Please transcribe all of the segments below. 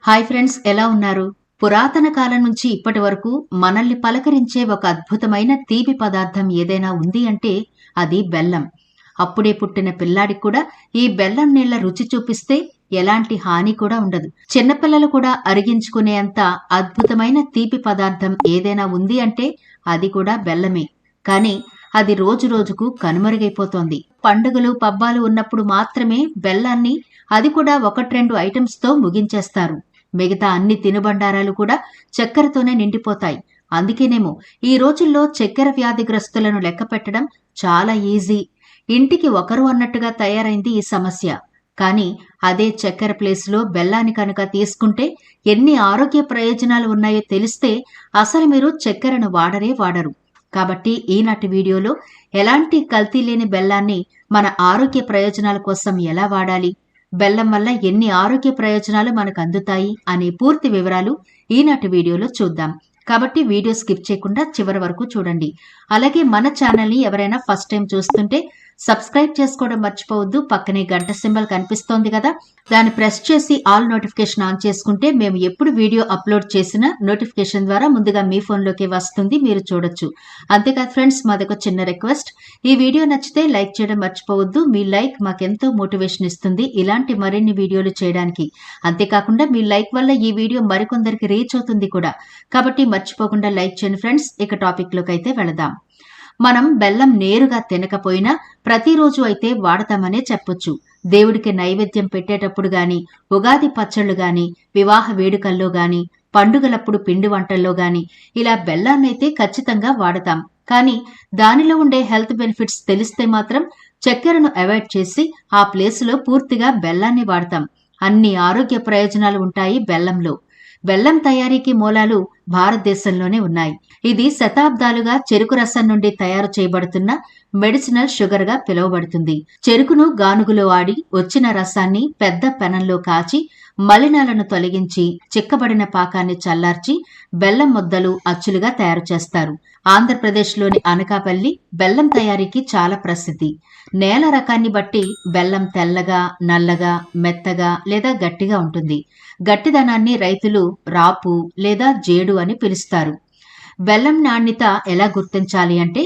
Hi friends, ఎలా ఉన్నారు? పురాతన కాలం నుంచి ఇప్పటి వరకు మనల్ని పలకరించే ఒక అద్భుతమైన తీపి పదార్థం ఏదైనా ఉంది అంటే అది బెల్లం. అప్పుడే పుట్టిన పిల్లాడికి కూడా ఈ బెల్లం నీళ్ల రుచి చూపిస్తే ఎలాంటి హాని కూడా ఉండదు. చిన్నపిల్లలు కూడా అరిగించుకునేంత అద్భుతమైన తీపి పదార్థం ఏదైనా ఉంది అంటే అది కూడా బెల్లమే. కానీ అది రోజు రోజుకు కనుమరుగైపోతోంది. పండుగలు పబ్బాలు ఉన్నప్పుడు మాత్రమే బెల్లాన్ని, అది కూడా 1-2 ఐటమ్స్తో ముగించేస్తారు. మిగతా అన్ని తినుబండారాలు కూడా చక్కెరతోనే నిండిపోతాయి. అందుకేనేమో ఈ రోజుల్లో చక్కెర వ్యాధిగ్రస్తులను లెక్క పెట్టడం చాలా ఈజీ. ఇంటికి ఒకరు అన్నట్టుగా తయారైంది ఈ సమస్య. కానీ అదే చక్కెర ప్లేస్లో బెల్లాన్ని కనుక తీసుకుంటే ఎన్ని ఆరోగ్య ప్రయోజనాలు ఉన్నాయో తెలిస్తే అసలు మీరు చక్కెరను వాడరు. కాబట్టి ఈనాటి వీడియోలో ఎలాంటి కల్తీ లేని బెల్లాన్ని మన ఆరోగ్య ప్రయోజనాల కోసం ఎలా వాడాలి, బెల్లం వల్ల ఎన్ని ఆరోగ్య ప్రయోజనాలు మనకు అందుతాయి అనే పూర్తి వివరాలు ఈనాటి వీడియోలో చూద్దాం. కాబట్టి వీడియో స్కిప్ చేయకుండా చివరి వరకు చూడండి. అలాగే మన ఛానల్ని ఎవరైనా ఫస్ట్ టైం చూస్తుంటే సబ్స్క్రైబ్ చేసుకోవడం మర్చిపోవద్దు. పక్కనే గంట సింబల్ కనిపిస్తోంది కదా, దాన్ని ప్రెస్ చేసి ఆల్ నోటిఫికేషన్ ఆన్ చేసుకుంటే మేము ఎప్పుడు వీడియో అప్లోడ్ చేసినా నోటిఫికేషన్ ద్వారా ముందుగా మీ ఫోన్లోకి వస్తుంది, మీరు చూడొచ్చు. అంతేకాదు ఫ్రెండ్స్, మాదొక చిన్న రిక్వెస్ట్, ఈ వీడియో నచ్చితే లైక్ చేయడం మర్చిపోవద్దు. మీ లైక్ మాకెంతో మోటివేషన్ ఇస్తుంది ఇలాంటి మరిన్ని వీడియోలు చేయడానికి. అంతేకాకుండా మీ లైక్ వల్ల ఈ వీడియో మరికొందరికి రీచ్ అవుతుంది కూడా. కాబట్టి మర్చిపోకుండా లైక్ చేయండి ఫ్రెండ్స్. ఇక టాపిక్ లోకి అయితే వెళదాం. మనం బెల్లం నేరుగా తినకపోయినా ప్రతిరోజు అయితే వాడతామనే చెప్పొచ్చు. దేవుడికి నైవేద్యం పెట్టేటప్పుడు గాని, ఉగాది పచ్చళ్ళు గాని, వివాహ వేడుకల్లో గాని, పండుగలప్పుడు పిండి వంటల్లో గాని ఇలా బెల్లాన్నైతే ఖచ్చితంగా వాడతాం. కానీ దానిలో ఉండే హెల్త్ బెనిఫిట్స్ తెలిస్తే మాత్రం చక్కెరను అవాయిడ్ చేసి ఆ ప్లేసులో పూర్తిగా బెల్లాన్ని వాడతాం. అన్ని ఆరోగ్య ప్రయోజనాలు ఉంటాయి బెల్లంలో. బెల్లం తయారీకి మూలాలు భారతదేశంలోనే ఉన్నాయి. ఇది శతాబ్దాలుగా చెరుకు రసం నుండి తయారు చేయబడుతున్న మెడిసినల్ షుగర్ గా పిలువబడుతుంది. చెరుకును గానుగులో ఆడి వచ్చిన రసాన్ని పెద్ద పెనంలో కాచి మలినాలను తొలగించి చిక్కబడిన పాకాన్ని చల్లార్చి బెల్లం ముద్దలు, అచ్చులుగా తయారు చేస్తారు. ఆంధ్రప్రదేశ్లోని అనకాపల్లి బెల్లం తయారీకి చాలా ప్రసిద్ధి. నేల రకాన్ని బట్టి బెల్లం తెల్లగా, నల్లగా, మెత్తగా లేదా గట్టిగా ఉంటుంది. గట్టిదనాన్ని రైతులు రాపు లేదా జేడు అని పిలుస్తారు. బెల్లం నాణ్యత ఎలా గుర్తించాలి అంటే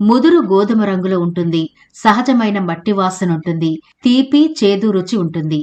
ముదురు గోధుమ రంగులో ఉంటుంది, సహజమైన మట్టి వాసన ఉంటుంది, తీపి చేదు రుచి ఉంటుంది.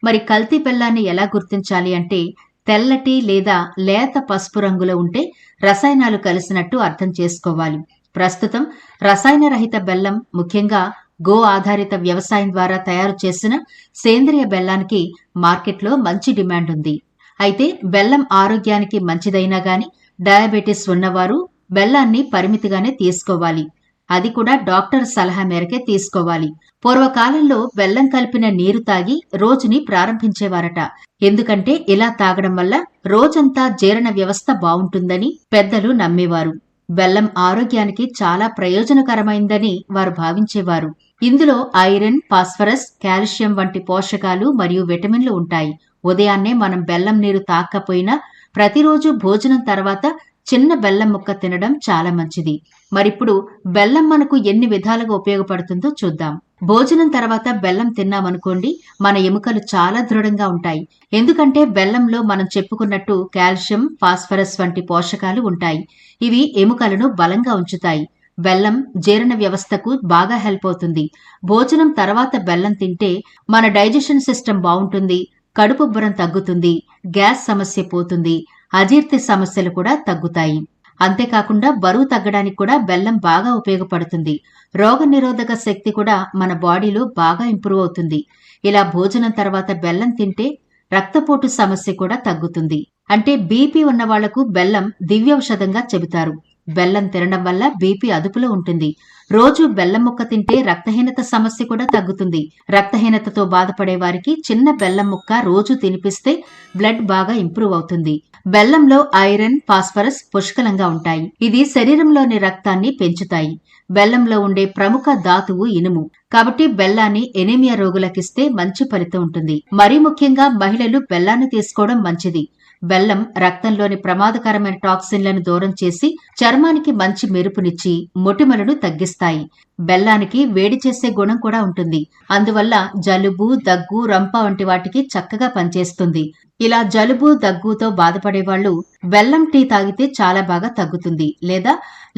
మరి కల్తీ బెల్లాన్ని ఎలా గుర్తించాలి అంటే తెల్లటి లేదా లేత పసుపు రంగులో ఉంటే రసాయనాలు కలిసినట్టు అర్థం చేసుకోవాలి. ప్రస్తుతం రసాయన రహిత బెల్లం, ముఖ్యంగా గో ఆధారిత వ్యవసాయం ద్వారా తయారు చేసిన సేంద్రియ బెల్లానికి మార్కెట్లో మంచి డిమాండ్ ఉంది. అయితే బెల్లం ఆరోగ్యానికి మంచిదైనా గాని డయాబెటిస్ ఉన్నవారు బెల్లాన్ని పరిమితిగానే తీసుకోవాలి. అది కూడా డాక్టర్ సలహా మేరకే తీసుకోవాలి. పూర్వకాలంలో బెల్లం కలిపిన నీరు తాగి రోజుని ప్రారంభించేవారట. ఎందుకంటే ఇలా తాగడం వల్ల రోజంతా జీర్ణ వ్యవస్థ బావుంటుందని పెద్దలు నమ్మేవారు. బెల్లం ఆరోగ్యానికి చాలా ప్రయోజనకరమైందని వారు భావించేవారు. ఇందులో ఐరన్, ఫాస్ఫరస్, కాల్షియం వంటి పోషకాలు మరియు విటమిన్లు ఉంటాయి. ఉదయాన్నే మనం బెల్లం నీరు తాగకపోయినా ప్రతిరోజు భోజనం తర్వాత చిన్న బెల్లం ముక్క తినడం చాలా మంచిది. మరిప్పుడు బెల్లం మనకు ఎన్ని విధాలుగా ఉపయోగపడుతుందో చూద్దాం. భోజనం తర్వాత బెల్లం తిన్నామనుకోండి, మన ఎముకలు చాలా దృఢంగా ఉంటాయి. ఎందుకంటే బెల్లంలో మనం చెప్పుకున్నట్టు కాల్షియం, ఫాస్ఫరస్ వంటి పోషకాలు ఉంటాయి. ఇవి ఎముకలను బలంగా ఉంచుతాయి. బెల్లం జీర్ణ వ్యవస్థకు బాగా హెల్ప్ అవుతుంది. భోజనం తర్వాత బెల్లం తింటే మన డైజెషన్ సిస్టమ్ బాగుంటుంది, కడుపుబ్బరం తగ్గుతుంది, గ్యాస్ సమస్య పోతుంది, అజీర్తి సమస్యలు కూడా తగ్గుతాయి. అంతేకాకుండా బరువు తగ్గడానికి కూడా బెల్లం బాగా ఉపయోగపడుతుంది. రోగనిరోధక శక్తి కూడా మన బాడీలో బాగా ఇంప్రూవ్ అవుతుంది. ఇలా భోజనం తర్వాత బెల్లం తింటే రక్తపోటు సమస్య కూడా తగ్గుతుంది. అంటే బీపీ ఉన్న వాళ్లకు బెల్లం దివ్యౌషధంగా చెబుతారు. బెల్లం తినడం వల్ల బీపీ అదుపులో ఉంటుంది. రోజు బెల్లం ముక్క తింటే రక్తహీనత సమస్య కూడా తగ్గుతుంది. రక్తహీనతతో బాధపడే వారికి చిన్న బెల్లం ముక్క రోజు తినిపిస్తే బ్లడ్ బాగా ఇంప్రూవ్ అవుతుంది. బెల్లంలో ఐరన్, ఫాస్ఫరస్ పుష్కలంగా ఉంటాయి. ఇది శరీరంలోని రక్తాన్ని పెంచుతాయి. బెల్లంలో ఉండే ప్రముఖ ధాతువు ఇనుము. కాబట్టి బెల్లాన్ని ఎనీమియా రోగులకిస్తే మంచి ఫలితం ఉంటుంది. మరీ ముఖ్యంగా మహిళలు బెల్లాన్ని తీసుకోవడం మంచిది. బెల్లం రక్తంలోని ప్రమాదకరమైన టాక్సిన్లను దూరం చేసి చర్మానికి మంచి మెరుపునిచ్చి మొటిమలను తగ్గిస్తాయి. బెల్లానికి వేడి చేసే గుణం కూడా ఉంటుంది. అందువల్ల జలుబు, దగ్గు, రంప వంటి వాటికి చక్కగా పనిచేస్తుంది. ఇలా జలుబు, దగ్గుతో బాధపడేవాళ్లు బెల్లం టీ తాగితే చాలా బాగా తగ్గుతుంది. లేదా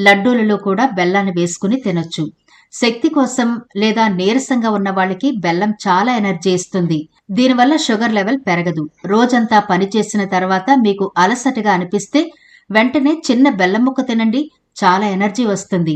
లడ్డూలలో కూడా బెల్లాన్ని వేసుకుని తినొచ్చు. శక్తి కోసం లేదా నీరసంగా ఉన్న వాళ్ళకి బెల్లం చాలా ఎనర్జీ ఇస్తుంది. దీనివల్ల షుగర్ లెవెల్ పెరగదు. రోజంతా పనిచేసిన తర్వాత మీకు అలసటగా అనిపిస్తే వెంటనే చిన్న బెల్లం ముక్క తినండి, చాలా ఎనర్జీ వస్తుంది.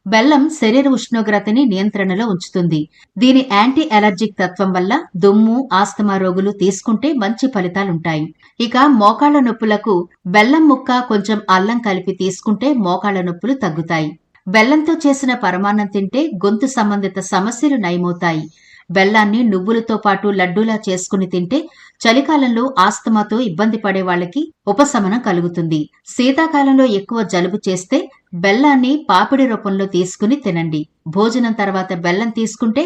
బెల్లం శరీర ఉష్ణోగ్రతని నియంత్రణలో ఉంచుతుంది. దీని యాంటీ అలర్జిక్ తత్వం వల్ల దుమ్ము, ఆస్తమా రోగులు తీసుకుంటే మంచి ఫలితాలుంటాయి. ఇక మోకాళ్ల నొప్పులకు బెల్లం ముక్క కొంచెం అల్లం కలిపి తీసుకుంటే మోకాళ్ల నొప్పులు తగ్గుతాయి. బెల్లంతో చేసిన పరమాన్నం తింటే గొంతు సంబంధిత సమస్యలు నయమవుతాయి. బెల్లాన్ని నువ్వులతో పాటు లడ్డూలా చేసుకుని తింటే చలికాలంలో ఆస్తమాతో ఇబ్బంది పడే వాళ్ళకి ఉపశమనం కలుగుతుంది. శీతాకాలంలో ఎక్కువ జలుబు చేస్తే బెల్లాన్ని పాపిడి రూపంలో తీసుకుని తినండి. భోజనం తర్వాత బెల్లం తీసుకుంటే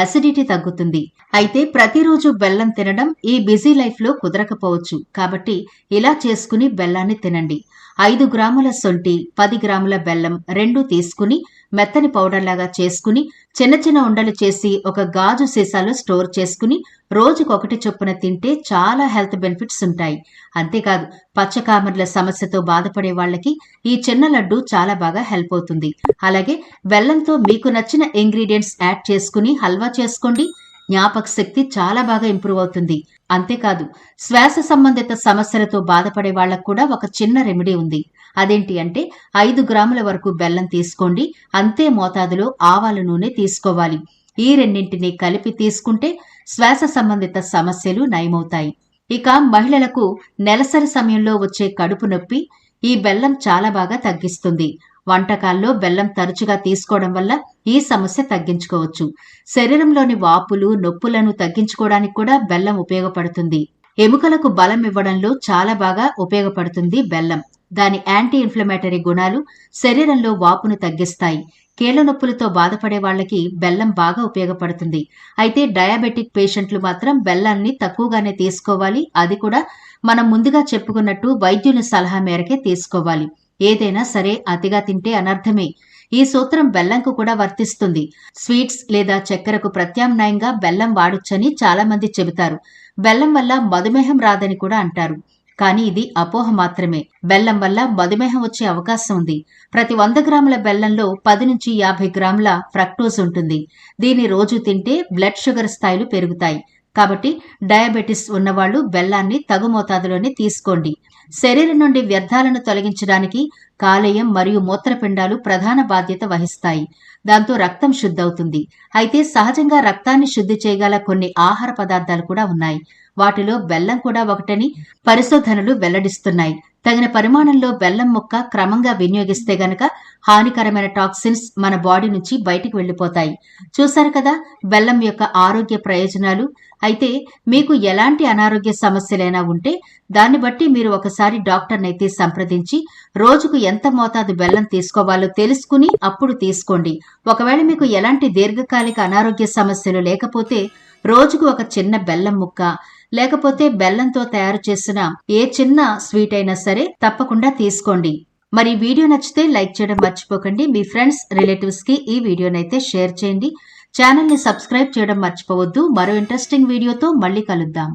అసిడిటీ తగ్గుతుంది. అయితే ప్రతిరోజు బెల్లం తినడం ఈ బిజీ లైఫ్ లో కుదరకపోవచ్చు. కాబట్టి ఇలా చేసుకుని బెల్లాన్ని తినండి. 5 గ్రాముల సొంటి, 10 గ్రాముల బెల్లం రెండూ తీసుకుని మెత్తని పౌడర్లాగా చేసుకుని చిన్న చిన్న ఉండలు చేసి ఒక గాజు సీసాలో స్టోర్ చేసుకుని రోజుకొకటి చొప్పున తింటే చాలా హెల్త్ బెనిఫిట్స్ ఉంటాయి. అంతేకాదు పచ్చకామర్ల సమస్యతో బాధపడే వాళ్ళకి ఈ చిన్న లడ్డు చాలా బాగా హెల్ప్ అవుతుంది. అలాగే బెల్లంతో మీకు నచ్చిన ఇంగ్రీడియంట్స్ యాడ్ చేసుకుని హల్వా చేసుకోండి. జ్ఞాపక శక్తి చాలా బాగా ఇంప్రూవ్ అవుతుంది. అంతేకాదు శ్వాస సంబంధిత సమస్యలతో బాధపడే వాళ్లకు కూడా ఒక చిన్న రెమెడీ ఉంది. అదేంటి అంటే 5 గ్రాముల వరకు బెల్లం తీసుకోండి. అంతే మోతాదులో ఆవాల నూనె తీసుకోవాలి. ఈ రెండింటిని కలిపి తీసుకుంటే శ్వాస సంబంధిత సమస్యలు నయమవుతాయి. ఇక మహిళలకు నెలసరి సమయంలో వచ్చే కడుపు నొప్పి ఈ బెల్లం చాలా బాగా తగ్గిస్తుంది. వంటకాల్లో బెల్లం తరచుగా తీసుకోవడం వల్ల ఈ సమస్య తగ్గించుకోవచ్చు. శరీరంలోని వాపులు, నొప్పులను తగ్గించుకోవడానికి కూడా బెల్లం ఉపయోగపడుతుంది. ఎముకలకు బలం ఇవ్వడంలో చాలా బాగా ఉపయోగపడుతుంది బెల్లం. దాని యాంటీ ఇన్ఫ్లమేటరీ గుణాలు శరీరంలో వాపును తగ్గిస్తాయి. కీళ్ల నొప్పులతో బాధపడే వాళ్ళకి బెల్లం బాగా ఉపయోగపడుతుంది. అయితే డయాబెటిక్ పేషెంట్లు మాత్రం బెల్లాన్ని తక్కువగానే తీసుకోవాలి. అది కూడా మనం ముందుగా చెప్పుకున్నట్టు వైద్యుని సలహా మేరకే తీసుకోవాలి. ఏదైనా సరే అతిగా తింటే అనర్థమే. ఈ సూత్రం బెల్లంకు కూడా వర్తిస్తుంది. స్వీట్స్ లేదా చక్కెరకు ప్రత్యామ్నాయంగా బెల్లం వాడొచ్చని చాలా మంది చెబుతారు. బెల్లం వల్ల మధుమేహం రాదని కూడా అంటారు. కానీ ఇది అపోహ మాత్రమే. బెల్లం వల్ల మధుమేహం వచ్చే అవకాశం ఉంది. ప్రతి 100 గ్రాముల బెల్లంలో 10 నుంచి 50 గ్రాముల ఫ్రక్టోజ్ ఉంటుంది. దీన్ని రోజు తింటే బ్లడ్ షుగర్ స్థాయిలు పెరుగుతాయి. కాబట్టి డయాబెటిస్ ఉన్నవాళ్లు బెల్లాన్ని తగు మోతాదులోనే తీసుకోండి. శరీరం నుండి వ్యర్థాలను తొలగించడానికి కాలేయం మరియు మూత్రపిండాలు ప్రధాన బాధ్యత వహిస్తాయి. దాంతో రక్తం శుద్ధవుతుంది. అయితే సహజంగా రక్తాన్ని శుద్ధి చేయగల కొన్ని ఆహార పదార్థాలు కూడా ఉన్నాయి. వాటిలో బెల్లం కూడా ఒకటని పరిశోధనలు వెల్లడిస్తున్నాయి. తగిన పరిమాణంలో బెల్లం ముక్క క్రమంగా వినియోగిస్తే గనక హానికరమైన టాక్సిన్స్ మన బాడీ నుంచి బయటికి వెళ్లిపోతాయి. చూశారు కదా బెల్లం యొక్క ఆరోగ్య ప్రయోజనాలు. అయితే మీకు ఎలాంటి అనారోగ్య సమస్యలైనా ఉంటే దాన్ని బట్టి మీరు ఒకసారి డాక్టర్నైతే సంప్రదించి రోజుకు ఎంత మోతాదు బెల్లం తీసుకోవాలో తెలుసుకుని అప్పుడు తీసుకోండి. ఒకవేళ మీకు ఎలాంటి దీర్ఘకాలిక అనారోగ్య సమస్యలు లేకపోతే రోజుకు ఒక చిన్న బెల్లం ముక్క లేకపోతే బెల్లంతో తయారు చేసిన ఏ చిన్న స్వీట్ అయినా సరే తప్పకుండా తీసుకోండి. మరి వీడియో నచ్చితే లైక్ చేయడం మర్చిపోకండి. మీ ఫ్రెండ్స్, రిలేటివ్స్ కి ఈ వీడియోనైతే షేర్ చేయండి. ఛానల్ ని సబ్స్క్రైబ్ చేయడం మర్చిపోవద్దు. మరో ఇంట్రెస్టింగ్ వీడియోతో మళ్ళీ కలుద్దాం.